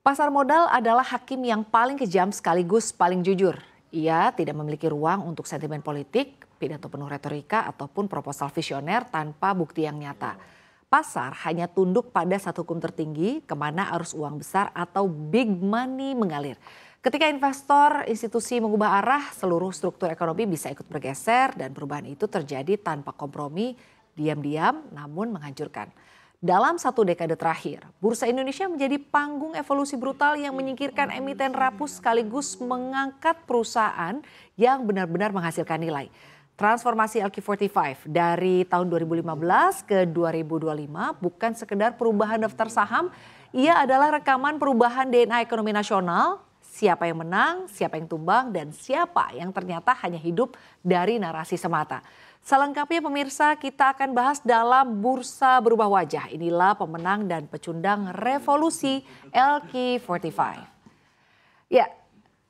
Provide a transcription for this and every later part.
Pasar modal adalah hakim yang paling kejam sekaligus paling jujur. Ia tidak memiliki ruang untuk sentimen politik, pidato penuh retorika, ataupun proposal visioner tanpa bukti yang nyata. Pasar hanya tunduk pada satu hukum tertinggi, kemana arus uang besar atau big money mengalir. Ketika investor, institusi mengubah arah, seluruh struktur ekonomi bisa ikut bergeser dan perubahan itu terjadi tanpa kompromi, diam-diam namun menghancurkan. Dalam satu dekade terakhir, Bursa Indonesia menjadi panggung evolusi brutal yang menyingkirkan emiten rapuh sekaligus mengangkat perusahaan yang benar-benar menghasilkan nilai. Transformasi LQ45 dari tahun 2015 ke 2025 bukan sekedar perubahan daftar saham, ia adalah rekaman perubahan DNA ekonomi nasional, siapa yang menang, siapa yang tumbang, dan siapa yang ternyata hanya hidup dari narasi semata. Selengkapnya pemirsa, kita akan bahas dalam Bursa Berubah Wajah. Inilah pemenang dan pecundang revolusi LQ45. Ya,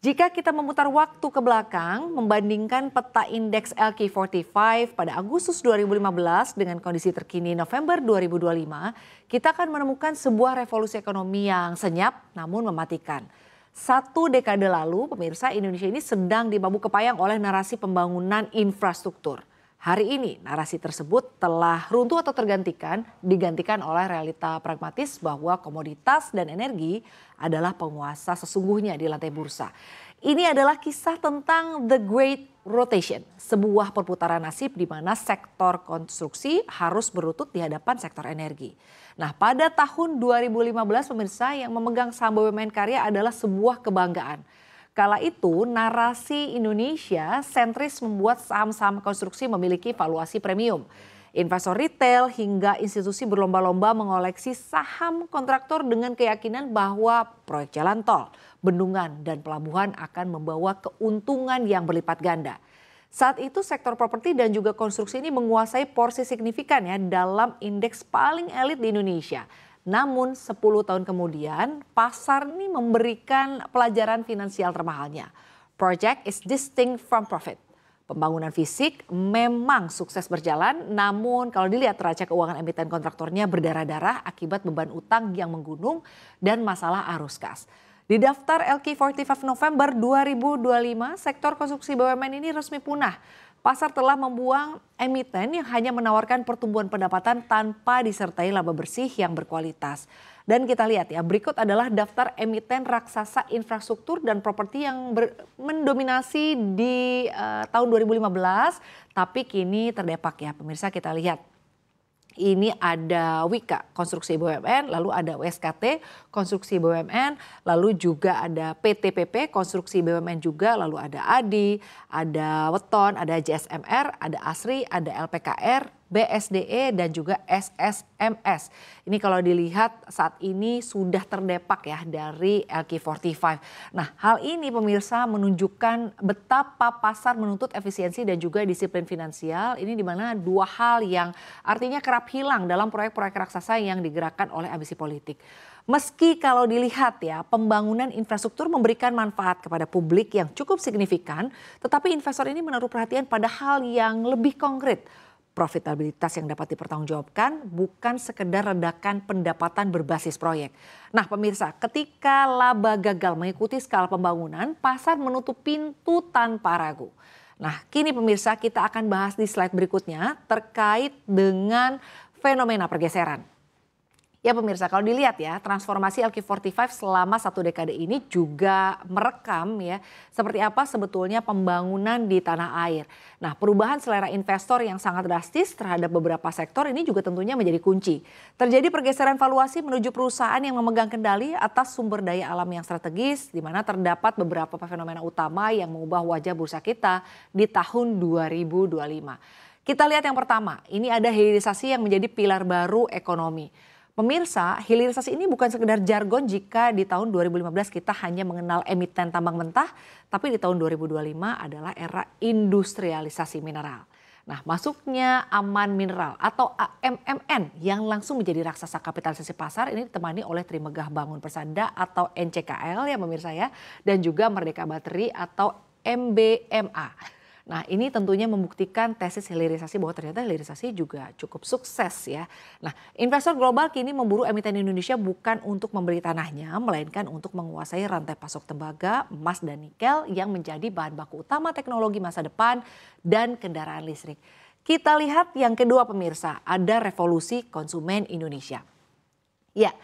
jika kita memutar waktu ke belakang, membandingkan peta indeks LQ45 pada Agustus 2015 dengan kondisi terkini November 2025, kita akan menemukan sebuah revolusi ekonomi yang senyap namun mematikan. Satu dekade lalu, pemirsa, Indonesia ini sedang dimabuk kepayang oleh narasi pembangunan infrastruktur. Hari ini narasi tersebut telah runtuh atau digantikan oleh realita pragmatis bahwa komoditas dan energi adalah penguasa sesungguhnya di lantai bursa. Ini adalah kisah tentang The Great Rotation, sebuah perputaran nasib di mana sektor konstruksi harus berlutut di hadapan sektor energi. Nah, pada tahun 2015 pemirsa, yang memegang saham BUMN Karya adalah sebuah kebanggaan. Kala itu narasi Indonesia sentris membuat saham-saham konstruksi memiliki valuasi premium. Investor retail hingga institusi berlomba-lomba mengoleksi saham kontraktor dengan keyakinan bahwa proyek jalan tol, bendungan, dan pelabuhan akan membawa keuntungan yang berlipat ganda. Saat itu sektor properti dan juga konstruksi ini menguasai porsi signifikan ya dalam indeks paling elit di Indonesia. Namun 10 tahun kemudian pasar ini memberikan pelajaran finansial termahalnya. Project is distinct from profit. Pembangunan fisik memang sukses berjalan, namun kalau dilihat neraca keuangan emiten kontraktornya berdarah-darah akibat beban utang yang menggunung dan masalah arus kas. Di daftar LQ45 November 2025, sektor konstruksi BUMN ini resmi punah. Pasar telah membuang emiten yang hanya menawarkan pertumbuhan pendapatan tanpa disertai laba bersih yang berkualitas. Dan kita lihat ya, berikut adalah daftar emiten raksasa infrastruktur dan properti yang mendominasi di tahun 2015, tapi kini terdepak ya pemirsa. Kita lihat. Ini ada Wika, konstruksi BUMN, lalu ada WSKT, konstruksi BUMN, lalu juga ada PTPP, konstruksi BUMN juga, lalu ada ADI, ada Weton, ada JSMR, ada ASRI, ada LPKR, BSDE, dan juga SSMS. Ini kalau dilihat saat ini sudah terdepak ya dari LQ45. Nah, hal ini pemirsa menunjukkan betapa pasar menuntut efisiensi dan juga disiplin finansial. Ini dimana dua hal yang artinya kerap hilang dalam proyek-proyek raksasa yang digerakkan oleh ambisi politik. Meski kalau dilihat ya pembangunan infrastruktur memberikan manfaat kepada publik yang cukup signifikan, tetapi investor ini menaruh perhatian pada hal yang lebih konkret. Profitabilitas yang dapat dipertanggungjawabkan bukan sekedar redakan pendapatan berbasis proyek. Nah pemirsa, ketika laba gagal mengikuti skala pembangunan, pasar menutup pintu tanpa ragu. Nah kini pemirsa, kita akan bahas di slide berikutnya terkait dengan fenomena pergeseran. Ya pemirsa, kalau dilihat ya transformasi LQ45 selama satu dekade ini juga merekam ya seperti apa sebetulnya pembangunan di tanah air. Nah perubahan selera investor yang sangat drastis terhadap beberapa sektor ini juga tentunya menjadi kunci. Terjadi pergeseran valuasi menuju perusahaan yang memegang kendali atas sumber daya alam yang strategis, di mana terdapat beberapa fenomena utama yang mengubah wajah bursa kita di tahun 2025. Kita lihat yang pertama, ini ada hilirisasi yang menjadi pilar baru ekonomi. Pemirsa, hilirisasi ini bukan sekedar jargon jika di tahun 2015 kita hanya mengenal emiten tambang mentah, tapi di tahun 2025 adalah era industrialisasi mineral. Nah, masuknya Aman Mineral atau AMMN yang langsung menjadi raksasa kapitalisasi pasar ini ditemani oleh Trimegah Bangun Persada atau NCKL ya pemirsa ya, dan juga Merdeka Bateri atau MBMA. Nah, ini tentunya membuktikan tesis hilirisasi bahwa ternyata hilirisasi juga cukup sukses ya. Nah, investor global kini memburu emiten Indonesia bukan untuk membeli tanahnya, melainkan untuk menguasai rantai pasok tembaga, emas dan nikel yang menjadi bahan baku utama teknologi masa depan dan kendaraan listrik. Kita lihat yang kedua pemirsa, ada revolusi konsumen Indonesia. Ya,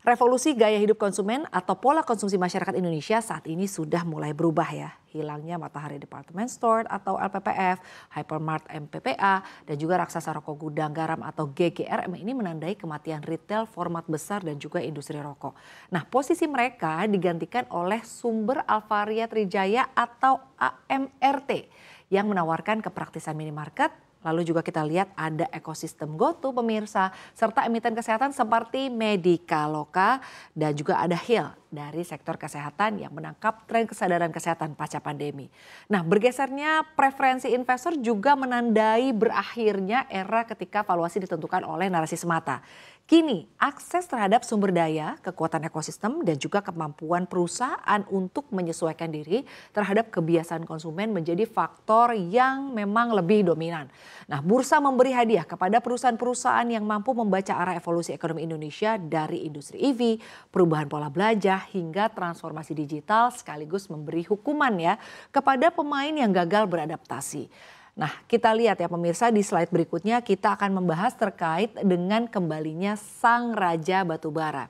revolusi gaya hidup konsumen atau pola konsumsi masyarakat Indonesia saat ini sudah mulai berubah ya. Hilangnya Matahari Department Store atau LPPF, Hypermart MPPA, dan juga raksasa rokok gudang garam atau GGRM ini menandai kematian retail format besar dan juga industri rokok. Nah, posisi mereka digantikan oleh Sumber Alvaria Trijaya atau AMRT yang menawarkan kepraktisan minimarket. Lalu juga kita lihat ada ekosistem GoTo pemirsa, serta emiten kesehatan seperti Medikaloka dan juga ada Heal dari sektor kesehatan yang menangkap tren kesadaran kesehatan pasca pandemi. Nah, bergesernya preferensi investor juga menandai berakhirnya era ketika valuasi ditentukan oleh narasi semata. Kini akses terhadap sumber daya, kekuatan ekosistem dan juga kemampuan perusahaan untuk menyesuaikan diri terhadap kebiasaan konsumen menjadi faktor yang memang lebih dominan. Nah, bursa memberi hadiah kepada perusahaan-perusahaan yang mampu membaca arah evolusi ekonomi Indonesia dari industri EV, perubahan pola belanja hingga transformasi digital sekaligus memberi hukuman ya kepada pemain yang gagal beradaptasi. Nah, kita lihat ya pemirsa di slide berikutnya kita akan membahas terkait dengan kembalinya sang raja batubara.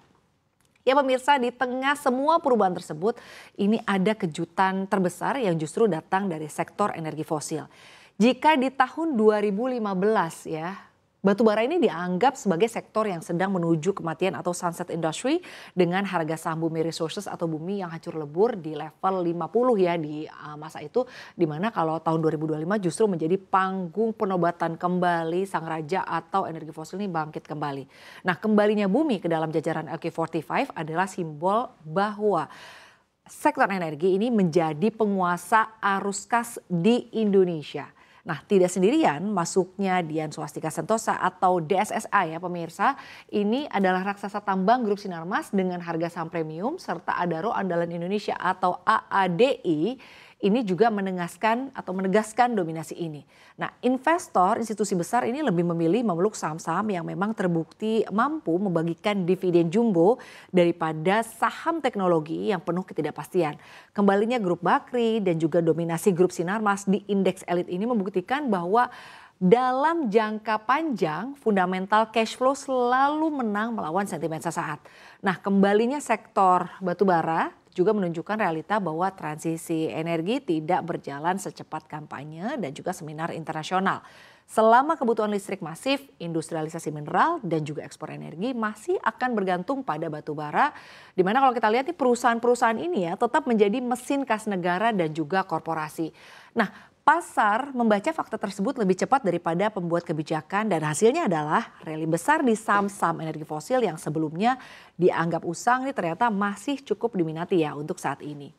Ya pemirsa, di tengah semua perubahan tersebut ini ada kejutan terbesar yang justru datang dari sektor energi fosil. Jika di tahun 2015 ya, batubara ini dianggap sebagai sektor yang sedang menuju kematian atau sunset industry dengan harga saham Bumi Resources atau Bumi yang hancur lebur di level 50 ya di masa itu, di mana kalau tahun 2025 justru menjadi panggung penobatan kembali sang raja atau energi fosil ini bangkit kembali. Nah, kembalinya Bumi ke dalam jajaran LQ45 adalah simbol bahwa sektor energi ini menjadi penguasa arus kas di Indonesia. Nah, tidak sendirian masuknya Dian Swastika Sentosa atau DSSA ya pemirsa. Ini adalah raksasa tambang grup Sinarmas dengan harga saham premium serta Adaro Andalan Indonesia atau AADI. Ini juga menegaskan dominasi ini. Nah, investor institusi besar ini lebih memilih memeluk saham-saham yang memang terbukti mampu membagikan dividen jumbo daripada saham teknologi yang penuh ketidakpastian. Kembalinya grup Bakri dan juga dominasi grup Sinarmas di indeks elit ini membuktikan bahwa dalam jangka panjang fundamental cash flow selalu menang melawan sentimen sesaat. Nah, kembalinya sektor batubara juga menunjukkan realita bahwa transisi energi tidak berjalan secepat kampanye dan juga seminar internasional. Selama kebutuhan listrik masif, industrialisasi mineral dan juga ekspor energi masih akan bergantung pada batubara. Dimana kalau kita lihat nih perusahaan-perusahaan ini ya tetap menjadi mesin kas negara dan juga korporasi. Nah, pasar membaca fakta tersebut lebih cepat daripada pembuat kebijakan dan hasilnya adalah rally besar di saham-saham energi fosil yang sebelumnya dianggap usang ini ternyata masih cukup diminati ya untuk saat ini.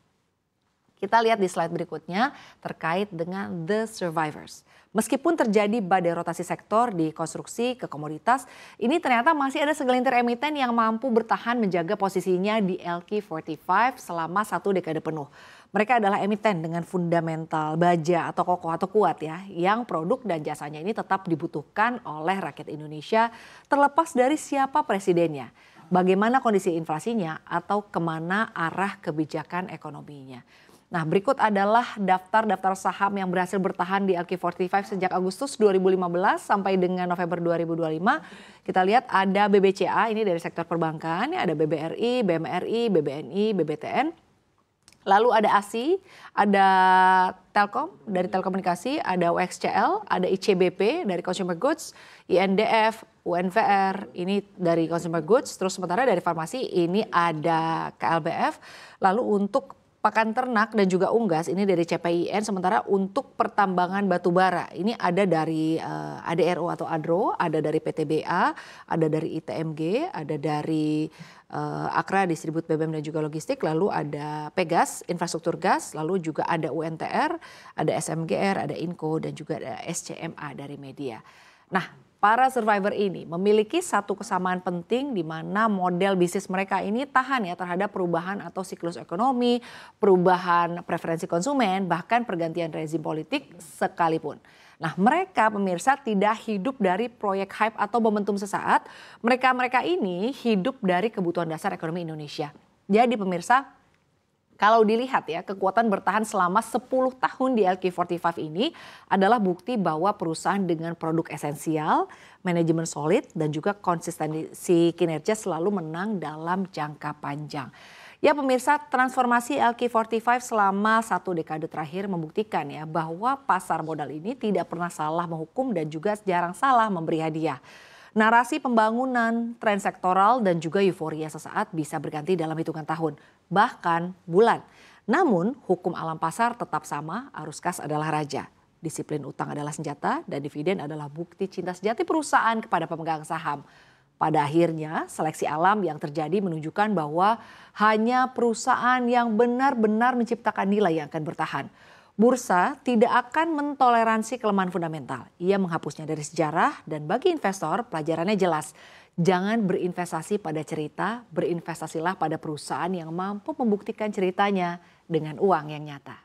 Kita lihat di slide berikutnya terkait dengan the survivors. Meskipun terjadi badai rotasi sektor di konstruksi ke komoditas, ini ternyata masih ada segelintir emiten yang mampu bertahan menjaga posisinya di LQ45 selama 1 dekade penuh. Mereka adalah emiten dengan fundamental baja atau kokoh atau kuat ya, yang produk dan jasanya ini tetap dibutuhkan oleh rakyat Indonesia terlepas dari siapa presidennya, bagaimana kondisi inflasinya atau kemana arah kebijakan ekonominya. Nah, berikut adalah daftar saham yang berhasil bertahan di LQ45 sejak Agustus 2015 sampai dengan November 2025. Kita lihat ada BBCA ini dari sektor perbankan, ada BBRI, BMRI, BBNI, BBTN. Lalu ada ASI, ada Telkom dari telekomunikasi, ada UXCL, ada ICBP dari consumer goods, INDF, UNVR ini dari consumer goods. Terus sementara dari farmasi ini ada KLBF. Lalu untuk pakan ternak dan juga unggas ini dari CPIN, sementara untuk pertambangan batubara ini ada dari ADRO atau ADRO, ada dari PTBA, ada dari ITMG, ada dari Akra Distribut BBM dan juga Logistik, lalu ada Pegas Infrastruktur Gas, lalu juga ada UNTR, ada SMGR, ada Inco dan juga ada SCMA dari Media. Nah, para survivor ini memiliki satu kesamaan penting di mana model bisnis mereka ini tahan ya terhadap perubahan atau siklus ekonomi, perubahan preferensi konsumen, bahkan pergantian rezim politik sekalipun. Nah, mereka pemirsa tidak hidup dari proyek hype atau momentum sesaat. Mereka ini hidup dari kebutuhan dasar ekonomi Indonesia. Jadi pemirsa, kalau dilihat ya, kekuatan bertahan selama 10 tahun di LQ45 ini adalah bukti bahwa perusahaan dengan produk esensial, manajemen solid, dan juga konsistensi kinerja selalu menang dalam jangka panjang. Ya pemirsa, transformasi LQ45 selama 1 dekade terakhir membuktikan ya bahwa pasar modal ini tidak pernah salah menghukum dan juga jarang salah memberi hadiah. Narasi pembangunan, tren sektoral dan juga euforia sesaat bisa berganti dalam hitungan tahun, bahkan bulan. Namun hukum alam pasar tetap sama, arus kas adalah raja. Disiplin utang adalah senjata dan dividen adalah bukti cinta sejati perusahaan kepada pemegang saham. Pada akhirnya seleksi alam yang terjadi menunjukkan bahwa hanya perusahaan yang benar-benar menciptakan nilai yang akan bertahan. Bursa tidak akan mentoleransi kelemahan fundamental. Ia menghapusnya dari sejarah dan bagi investor pelajarannya jelas. Jangan berinvestasi pada cerita, berinvestasilah pada perusahaan yang mampu membuktikan ceritanya dengan uang yang nyata.